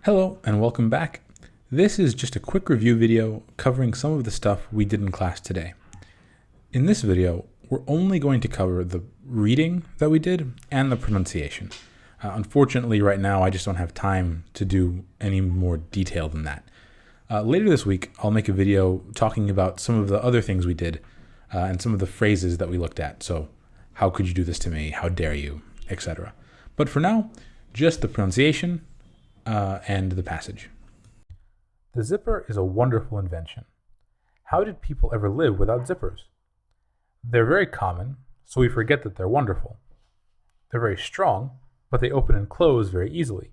Hello and welcome back. This is just a quick review video covering some of the stuff we did in class today. In this video, we're only going to cover the reading that we did and the pronunciation. Unfortunately, right now, I just don't have time to do any more detail than that. Later this week, I'll make a video talking about some of the other things we did and some of the phrases that we looked at. So, how could you do this to me? How dare you? Etc. But for now, just the pronunciation and the passage. The zipper is a wonderful invention. How did people ever live without zippers? They're very common, so we forget that they're wonderful. They're very strong, but they open and close very easily.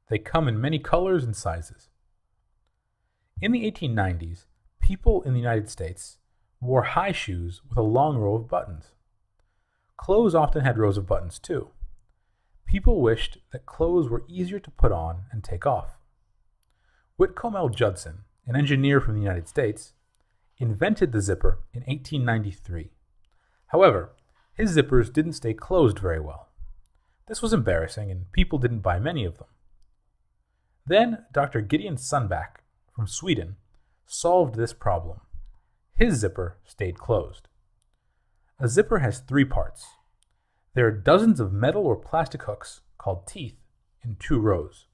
They come in many colors and sizes. In the 1890s, people in the United States wore high shoes with a long row of buttons. Clothes often had rows of buttons too. People wished that clothes were easier to put on and take off. Whitcomb L. Judson, an engineer from the United States, invented the zipper in 1893. However, his zippers didn't stay closed very well. This was embarrassing and people didn't buy many of them. Then Dr. Gideon Sundback from Sweden solved this problem. His zipper stayed closed. A zipper has three parts. There are dozens of metal or plastic hooks, called teeth, in two rows.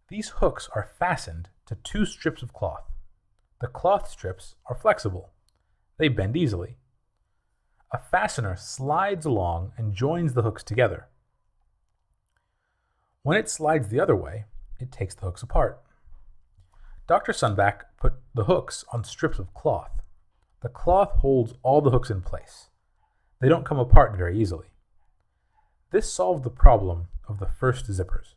These hooks are fastened to two strips of cloth. The cloth strips are flexible. They bend easily. A fastener slides along and joins the hooks together. When it slides the other way, it takes the hooks apart. Dr. Sundback put the hooks on strips of cloth. The cloth holds all the hooks in place. They don't come apart very easily. This solved the problem of the first zippers.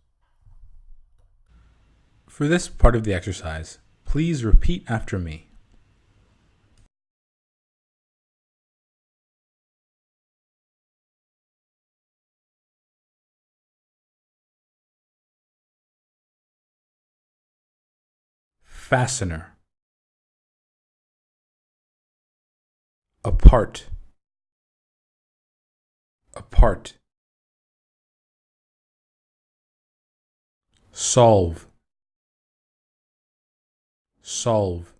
For this part of the exercise, please repeat after me. Fastener. Apart. Apart. Solve. Solve.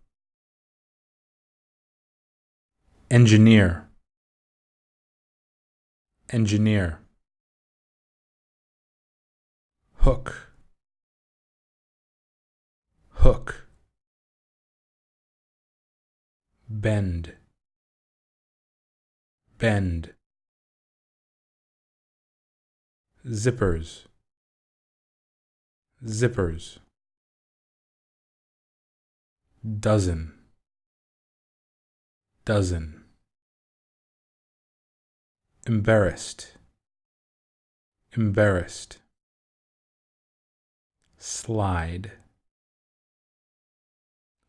Engineer. Engineer. Hook. Hook. Bend. Bend. Zippers. Zippers. Dozen. Dozen. Embarrassed. Embarrassed. Slide.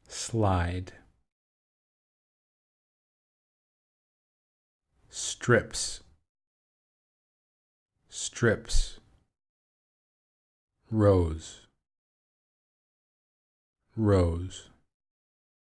Slide. Strips. Strips. Rows. Rows.